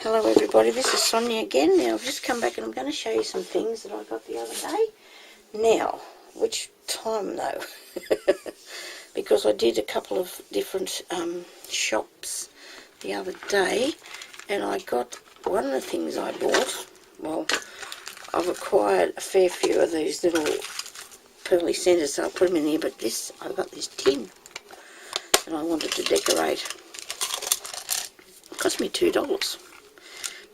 Hello everybody, this is Sonia again. Now I've just come back and I'm going to show you some things that I got the other day. Now, which time though? Because I did a couple of different shops the other day and I got one of the things I bought. Well, I've acquired a fair few of these little pearly centres, so I'll put them in here, but this, I got this tin that I wanted to decorate. It cost me $2.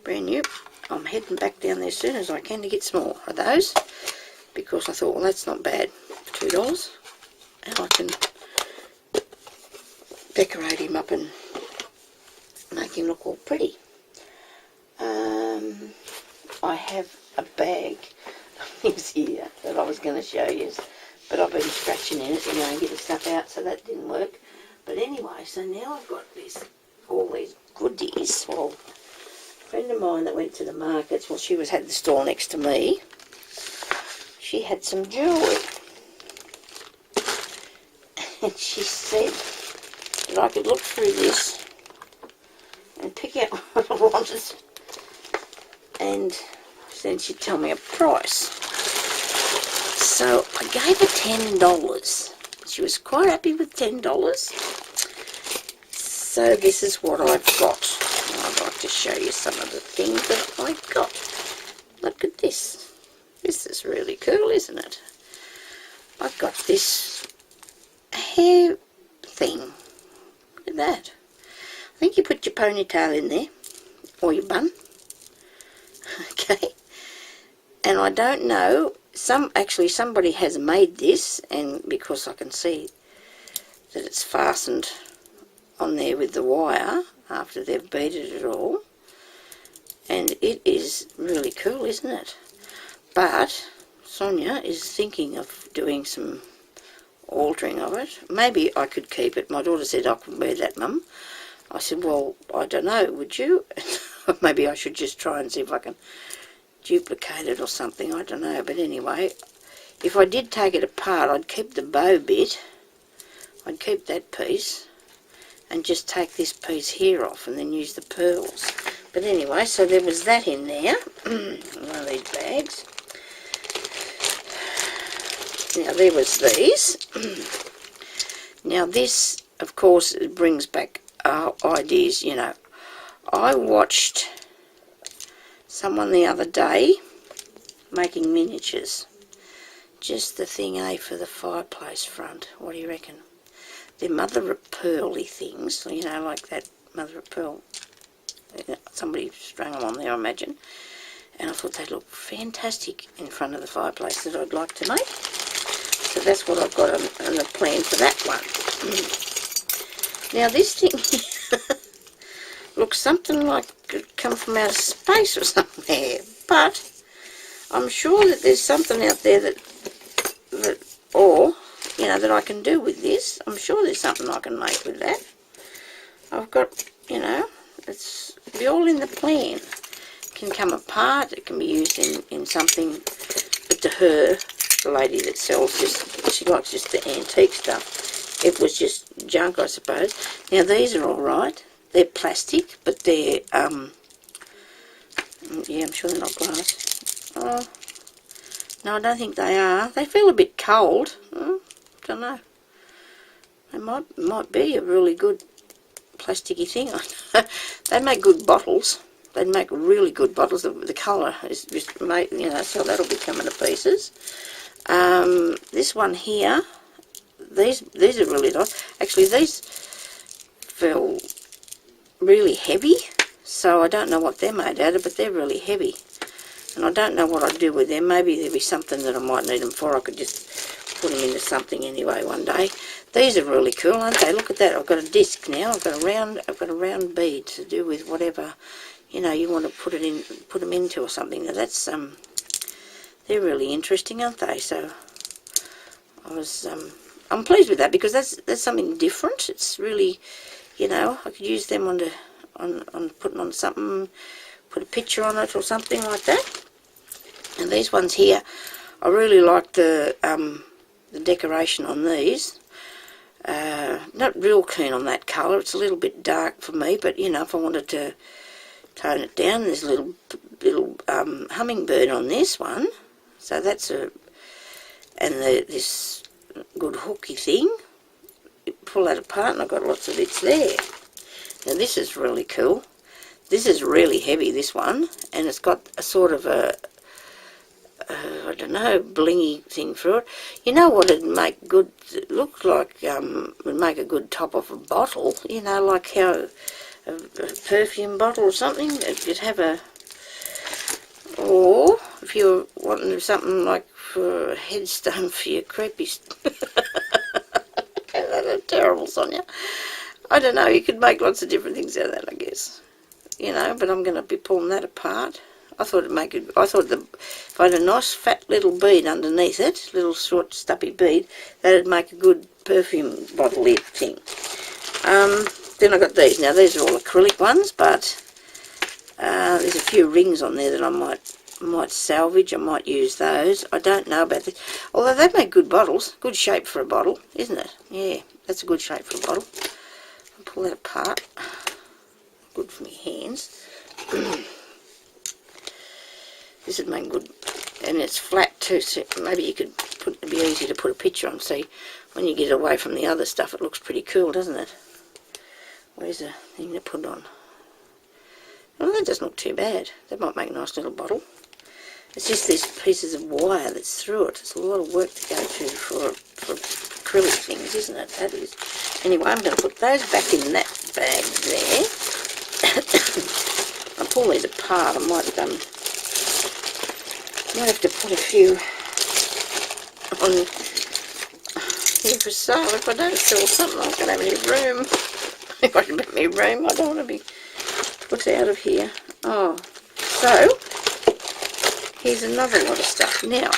Brand new. I'm heading back down there as soon as I can to get some more of those, because I thought, well, that's not bad for $2 and I can decorate him up and make him look all pretty. I have a bag of things here that I was going to show you, but I've been scratching in it, and get the stuff out, so that didn't work. But anyway, so now I've got all these goodies. Well, a friend of mine that went to the markets, well, she had the store next to me. She had some jewellery, and she said that I could look through this and pick out what I wanted, and then she'd tell me a price. So I gave her $10. She was quite happy with $10. So this is what I've got. I'd like to show you some of the things that I got. Look at this. This is really cool, isn't it? I've got this hair thing. Look at that. I think you put your ponytail in there, or your bun. Okay. And I don't know, somebody has made this, and because I can see that it's fastened on there with the wire after they've beaded it all, and it is really cool, isn't it? But Sonia is thinking of doing some altering of it. Maybe I could keep it. My daughter said, I could wear that, Mum. I said, well, I don't know, would you? Maybe I should just try and see if I can duplicate it or something, I don't know. But anyway, if I did take it apart, I'd keep the bow bit, I'd keep that piece, and just take this piece here off and then use the pearls. But anyway, so there was that in there. One of these bags. Now there was these. Now this, of course, it brings back ideas. I watched someone the other day making miniatures. Just the thing, for the fireplace front. What do you reckon? They're mother of pearly things, like that mother of pearl. Somebody strung them on there, I imagine. And I thought they'd look fantastic in front of the fireplace that I'd like to make. So that's what I've got on the plan for that one. Now this thing looks something like it could come from outer space or somewhere, but I'm sure that there's something out there that I can do with this. I'm sure there's something I can make with that. I've got, it's be all in the plan. It can come apart, it can be used in something, but to her, the lady that sells she likes just the antique stuff. It was just junk, I suppose. Now these are alright. They're plastic, but they're, yeah, I'm sure they're not glass. Oh, no, I don't think they are. They feel a bit cold. Don't know. They might be a really good plasticky thing. They make good bottles. They make really good bottles. The colour is just made, so that'll be coming to pieces. This one here, these are really nice. Actually, these feel really heavy, so I don't know what they're made out of, but they're really heavy, and I don't know what I'd do with them. Maybe there'd be something that I might need them for. I could just put them into something anyway one day. These are really cool, aren't they? Look at that. I've got a disc now. I've got a round bead to do with whatever you want to put them into or something. Now that's they're really interesting, aren't they? So I'm pleased with that, because that's something different. It's really, I could use them on putting on something, put a picture on it or something like that. And these ones here, I really like the decoration on these. Not real keen on that colour. It's a little bit dark for me, but if I wanted to tone it down. There's a little hummingbird on this one, so that's a, and this good hooky thing. You pull that apart and I've got lots of bits there. Now this is really cool. This is really heavy, this one, and it's got a sort of a I don't know, blingy thing through it. You know what it'd make good, look like, would make a good top of a bottle, you know, like how a perfume bottle or something, you'd have a, or if you're wanting something like for a headstone for your creepy, that's terrible, Sonia. I don't know, you could make lots of different things out of that, I guess, you know, but I'm going to be pulling that apart. I thought it'd make it, I thought if I had a nice fat little bead underneath it, little short stumpy bead, that'd make a good perfume bottle lid thing. Then I got these. Now these are all acrylic ones, but there's a few rings on there that I might salvage. I might use those. I don't know about this. Although they make good bottles, good shape for a bottle, isn't it? Yeah, that's a good shape for a bottle. I'll pull that apart. Good for my hands. This would make good, and it's flat too, so maybe you could put, it'd be easy to put a picture on. See, when you get away from the other stuff, it looks pretty cool, doesn't it? Where's the thing to put on? Well, that doesn't look too bad. That might make a nice little bottle. It's just these pieces of wire that's through it. It's a lot of work to go through for acrylic things, isn't it? That is. Anyway, I'm going to put those back in that bag there. I'll pull these apart. I might have to put a few on here for sale. If I don't sell something, I'm going to have any room. If I can make me room, I don't want to be put out of here. Oh, so here's another lot of stuff. Now,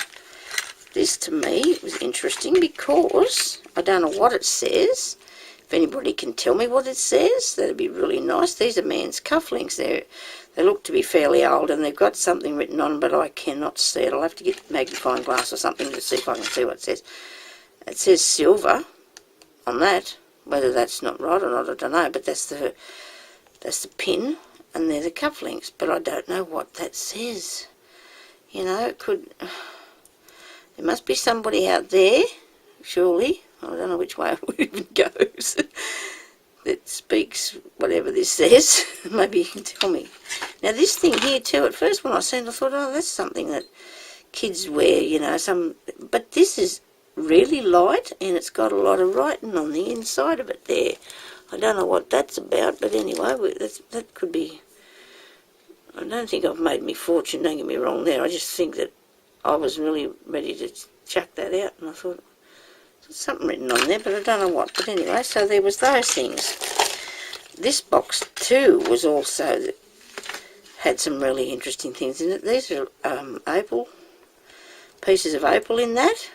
this to me was interesting because I don't know what it says. If anybody can tell me what it says, that'd be really nice. These are man's cufflinks. They look to be fairly old, and they've got something written on, but I cannot see it. I'll have to get magnifying glass or something to see if I can see what it says. It says silver on that. Whether that's not right or not, I don't know. But that's the pin, and they're the cufflinks. But I don't know what that says. You know, it could. There must be somebody out there, surely. I don't know which way it even goes. That speaks whatever this says. Maybe you can tell me. Now this thing here too, at first when I seen it, I thought, oh, that's something that kids wear, you know, but this is really light, and it's got a lot of writing on the inside of it there. I don't know what that's about, but anyway, that could be, I don't think I've made me fortune, don't get me wrong there. I just think that I was really ready to chuck that out, and I thought, something written on there, but I don't know what. But anyway, so there was those things. This box too was also, had some really interesting things in it. These are opal, pieces of opal in that.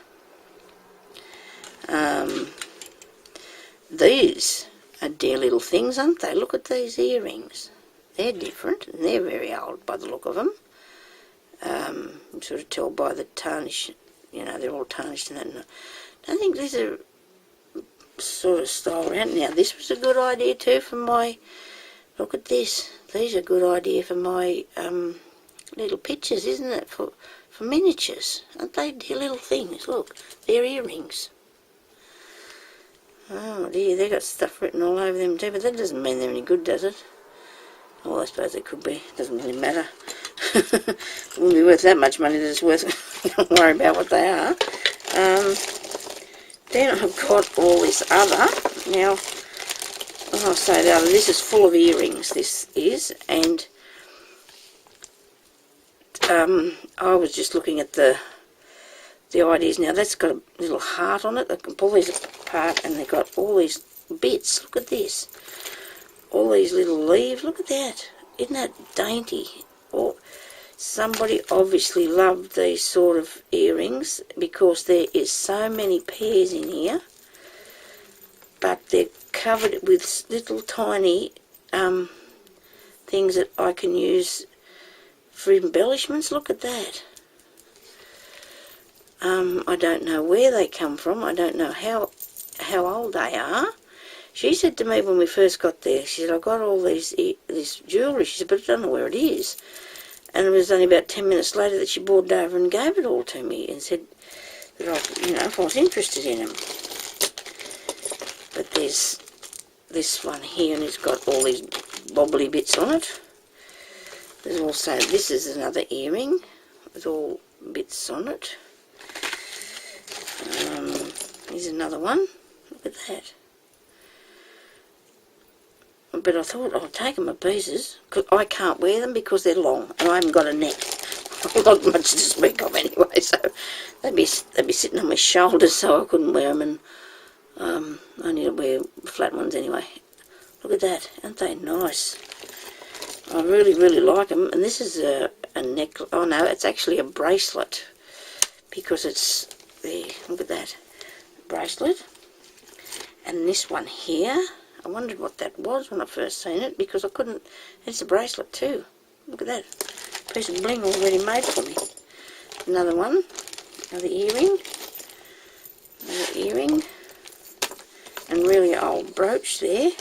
These are dear little things, aren't they? Look at these earrings. They're different, and they're very old by the look of them. You can sort of tell by the tarnish, you know, they're all tarnished and that. I think these are sort of style around. Now this was a good idea too for my, look at this, these are a good idea for my little pictures, isn't it, for miniatures. Aren't they dear little things? Look, they're earrings. Oh dear, they've got stuff written all over them too, but that doesn't mean they're any good, does it? Well, I suppose it could be, doesn't really matter. It wouldn't be worth that much money that it's worth, don't worry about what they are. Then I've got all this other. Now, when I say the other, this is full of earrings, this is, and I was just looking at the ideas. Now that's got a little heart on it. I can pull these apart, and they've got all these bits. Look at this. All these little leaves. Look at that. Isn't that dainty? Or somebody obviously loved these sort of earrings because there is so many pairs in here, but they're covered with little tiny things that I can use for embellishments. Look at that. I don't know where they come from. I don't know how old they are. She said to me when we first got there, she said, I got all this jewellery, she said, but I don't know where it is. And it was only about 10 minutes later that she boarded over and gave it all to me and said that I, you know, if I was interested in them. But there's this one here, and it's got all these bobbly bits on it. There's also, this is another earring with all bits on it. Here's another one. Look at that. But I thought I'll take them to pieces, because I can't wear them because they're long and I haven't got a neck. Not much to speak of anyway, so they'd be sitting on my shoulders, so I couldn't wear them, and I need to wear flat ones anyway. Look at that, aren't they nice? I really, really like them. And this is a necklace. Oh no, it's actually a bracelet, because it's there. Look at that bracelet. And this one here, I wondered what that was when I first seen it, because I couldn't. It's a bracelet too. Look at that piece of bling already made for me. Another one, another earring, and really old brooch there.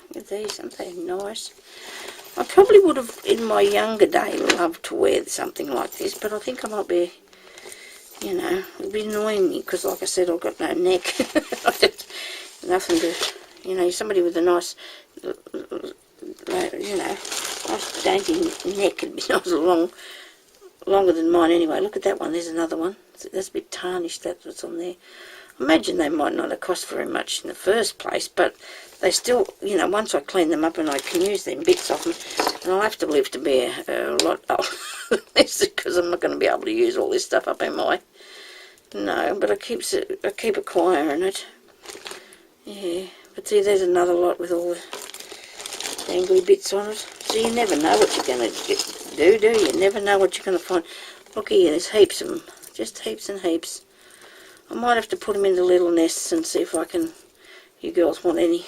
Look at these, aren't they nice? I probably would have in my younger day loved to wear something like this, but I think I might be, you know, it would be annoying me because, like I said, I've got no neck. Nothing to, you know, somebody with a nice, you know, nice dainty neck would be nice and longer than mine anyway. Look at that one, there's another one. That's a bit tarnished, that's what's on there. I imagine they might not have cost very much in the first place, but they still, you know, once I clean them up and I can use them bits of them, and I'll have to live to be a lot older than this, because I'm not going to be able to use all this stuff up in my... No, but I keep acquiring it. Yeah, but see, there's another lot with all the dangly bits on it. So you never know what you're going to do you? You never know what you're going to find. Look here, there's heaps of them. Just heaps and heaps. I might have to put them into little nests and see if I can... You girls want any?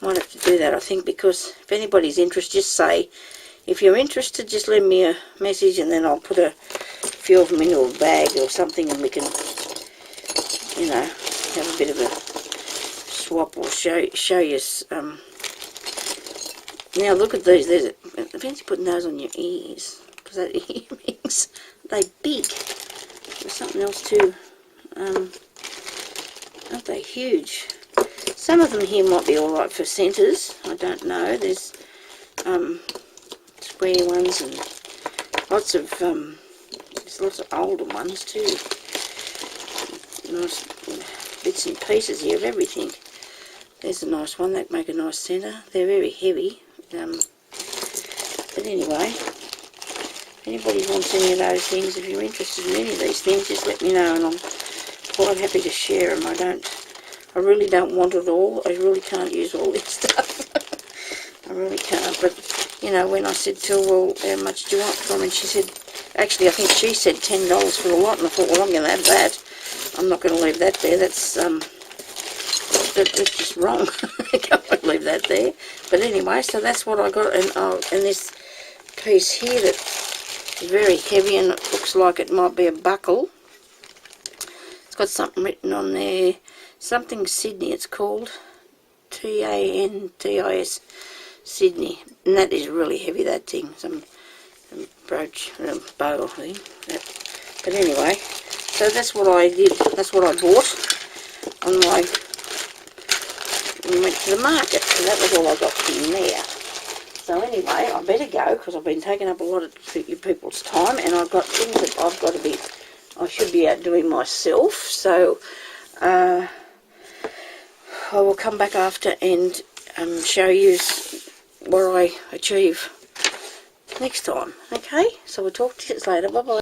Might have to do that, I think, because if anybody's interested, just say. If you're interested, just leave me a message, and then I'll put a few of them into a bag or something, and we can, you know, have a bit of a swap or show you. Now look at these. There's I fancy putting those on your ears, because those earrings, they're big. There's something else too. Aren't they huge? Some of them here might be alright for centres. I don't know. There's square ones and lots of there's lots of older ones too. Nice bits and pieces here of everything. There's a nice one that make a nice centre. They're very heavy. But anyway, if anybody wants any of those things, if you're interested in any of these things, just let me know, and I'm quite happy to share them. I really don't want it all. I really can't use all this stuff. I really can't. But, you know, when I said to her, well, how much do you want from it? And she said, actually, I think she said $10 for the lot. And I thought, well, I'm going to have that. I'm not going to leave that there. That's just wrong. I can't leave that there. But anyway, so that's what I got. And this piece here that is very heavy, and it looks like it might be a buckle. It's got something written on there. Something Sydney, it's called. Tantis Sydney. And that is really heavy, that thing. Some brooch, bow thing. But anyway, so that's what I did. That's what I bought on my... when we went to the market. So that was all I got from there. So anyway, I better go, because I've been taking up a lot of you people's time, and I've got things that I've got to be... I should be out doing myself. So... I will come back after and show you what I achieve next time. Okay, so we'll talk to you later. Bye bye.